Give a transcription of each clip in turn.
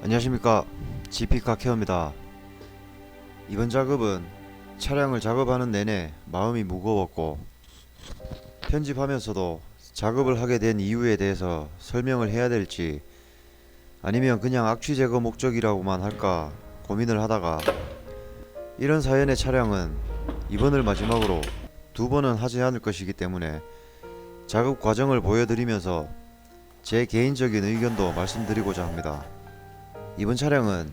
안녕하십니까, GP카 케어입니다. 이번 작업은 차량을 작업하는 내내 마음이 무거웠고, 편집하면서도 작업을 하게 된 이유에 대해서 설명을 해야 될지 아니면 그냥 악취 제거 목적이라고만 할까 고민을 하다가, 이런 사연의 차량은 이번을 마지막으로 두 번은 하지 않을 것이기 때문에 작업 과정을 보여드리면서 제 개인적인 의견도 말씀드리고자 합니다. 이번 차량은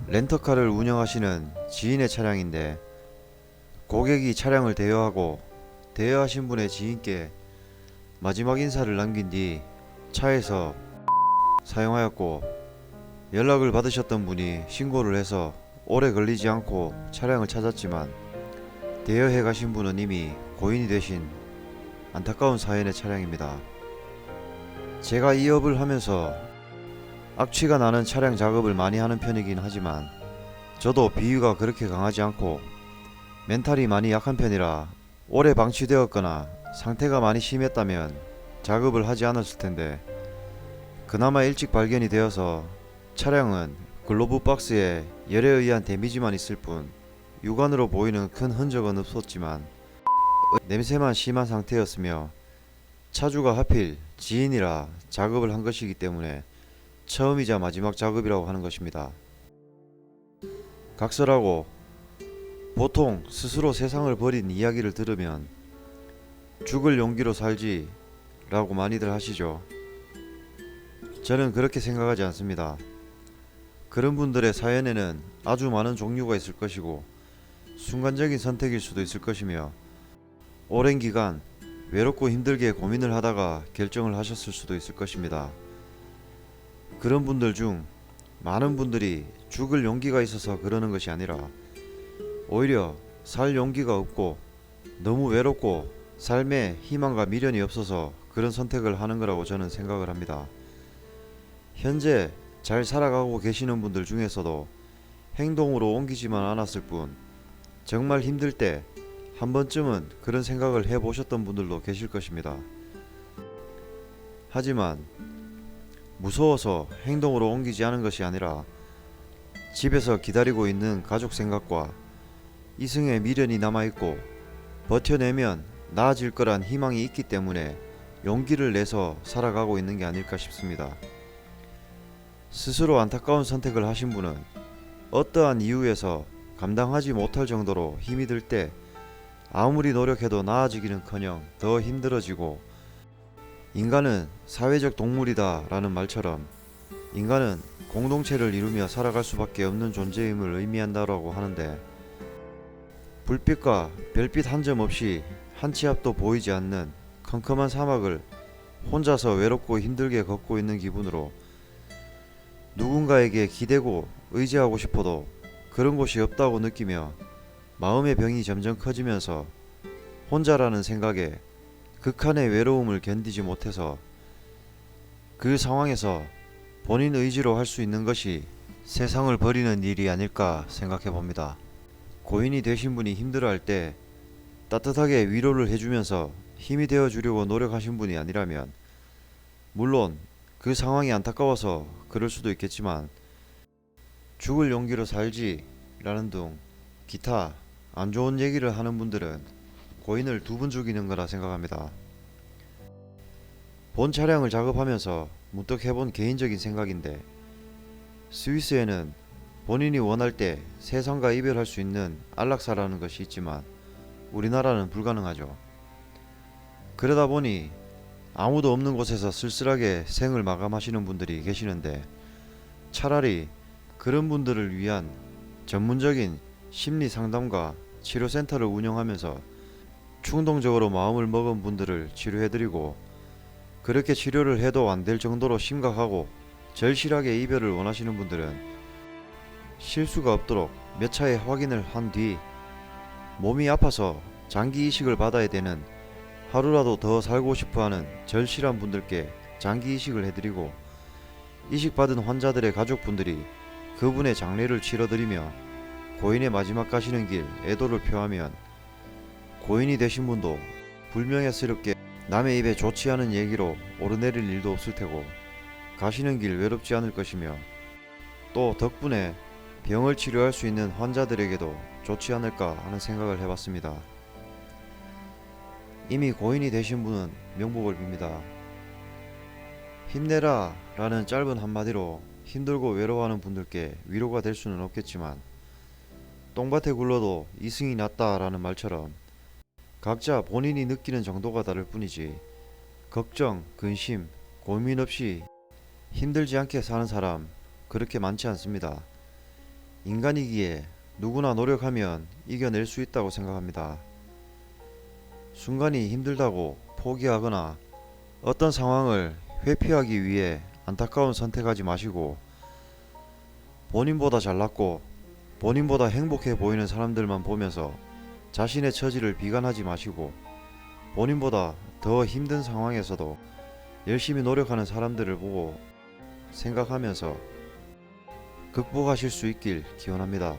렌터카를 운영하시는 지인의 차량인데, 고객이 차량을 대여하고 대여하신 분의 지인께 마지막 인사를 남긴 뒤 차에서 사용하였고, 연락을 받으셨던 분이 신고를 해서 오래 걸리지 않고 차량을 찾았지만, 대여해 가신 분은 이미 고인이 되신 안타까운 사연의 차량입니다. 제가 이 업을 하면서 악취가 나는 차량 작업을 많이 하는 편이긴 하지만, 저도 비위가 그렇게 강하지 않고 멘탈이 많이 약한 편이라 오래 방치되었거나 상태가 많이 심했다면 작업을 하지 않았을 텐데, 그나마 일찍 발견이 되어서 차량은 글로브 박스에 열에 의한 데미지만 있을 뿐 육안으로 보이는 큰 흔적은 없었지만, 냄새만 심한 상태였으며 차주가 하필 지인이라 작업을 한 것이기 때문에 처음이자 마지막 작업이라고 하는 것입니다. 각설하고, 보통 스스로 세상을 버린 이야기를 들으면 죽을 용기로 살지 라고 많이들 하시죠. 저는 그렇게 생각하지 않습니다. 그런 분들의 사연에는 아주 많은 종류가 있을 것이고, 순간적인 선택일 수도 있을 것이며, 오랜 기간 외롭고 힘들게 고민을 하다가 결정을 하셨을 수도 있을 것입니다. 그런 분들 중 많은 분들이 죽을 용기가 있어서 그러는 것이 아니라, 오히려 살 용기가 없고 너무 외롭고 삶에 희망과 미련이 없어서 그런 선택을 하는 거라고 저는 생각을 합니다. 현재 잘 살아가고 계시는 분들 중에서도 행동으로 옮기지만 않았을 뿐, 정말 힘들 때 한 번쯤은 그런 생각을 해보셨던 분들도 계실 것입니다. 하지만 무서워서 행동으로 옮기지 않은 것이 아니라, 집에서 기다리고 있는 가족 생각과 이승의 미련이 남아있고 버텨내면 나아질 거란 희망이 있기 때문에 용기를 내서 살아가고 있는 게 아닐까 싶습니다. 스스로 안타까운 선택을 하신 분은 어떠한 이유에서 감당하지 못할 정도로 힘이 들 때 아무리 노력해도 나아지기는커녕 더 힘들어지고, 인간은 사회적 동물이다 라는 말처럼 인간은 공동체를 이루며 살아갈 수밖에 없는 존재임을 의미한다라고 하는데, 불빛과 별빛 한 점 없이 한 치 앞도 보이지 않는 컴컴한 사막을 혼자서 외롭고 힘들게 걷고 있는 기분으로, 누군가에게 기대고 의지하고 싶어도 그런 곳이 없다고 느끼며 마음의 병이 점점 커지면서 혼자라는 생각에 극한의 외로움을 견디지 못해서, 그 상황에서 본인 의지로 할 수 있는 것이 세상을 버리는 일이 아닐까 생각해 봅니다. 고인이 되신 분이 힘들어할 때 따뜻하게 위로를 해주면서 힘이 되어 주려고 노력하신 분이 아니라면, 물론 그 상황이 안타까워서 그럴 수도 있겠지만, 죽을 용기로 살지 라는 등 기타 안 좋은 얘기를 하는 분들은 고인을 두 번 죽이는 거라 생각합니다. 본 차량을 작업하면서 문득 해본 개인적인 생각인데, 스위스에는 본인이 원할 때 세상과 이별할 수 있는 안락사라는 것이 있지만 우리나라는 불가능하죠. 그러다 보니 아무도 없는 곳에서 쓸쓸하게 생을 마감하시는 분들이 계시는데, 차라리 그런 분들을 위한 전문적인 심리 상담과 치료센터를 운영하면서 충동적으로 마음을 먹은 분들을 치료해드리고, 그렇게 치료를 해도 안 될 정도로 심각하고 절실하게 이별을 원하시는 분들은 실수가 없도록 몇 차례 확인을 한 뒤, 몸이 아파서 장기 이식을 받아야 되는, 하루라도 더 살고 싶어하는 절실한 분들께 장기 이식을 해드리고, 이식받은 환자들의 가족분들이 그분의 장례를 치러드리며 고인의 마지막 가시는 길 애도를 표하면, 고인이 되신 분도 불명예스럽게 남의 입에 좋지 않은 얘기로 오르내릴 일도 없을 테고 가시는 길 외롭지 않을 것이며, 또 덕분에 병을 치료할 수 있는 환자들에게도 좋지 않을까 하는 생각을 해봤습니다. 이미 고인이 되신 분은 명복을 빕니다. 힘내라 라는 짧은 한마디로 힘들고 외로워하는 분들께 위로가 될 수는 없겠지만, 똥밭에 굴러도 이승이 낫다 라는 말처럼 각자 본인이 느끼는 정도가 다를 뿐이지, 걱정, 근심, 고민 없이 힘들지 않게 사는 사람 그렇게 많지 않습니다. 인간이기에 누구나 노력하면 이겨낼 수 있다고 생각합니다. 순간이 힘들다고 포기하거나 어떤 상황을 회피하기 위해 안타까운 선택하지 마시고, 본인보다 잘났고 본인보다 행복해 보이는 사람들만 보면서 자신의 처지를 비관하지 마시고, 본인보다 더 힘든 상황에서도 열심히 노력하는 사람들을 보고 생각하면서 극복하실 수 있길 기원합니다.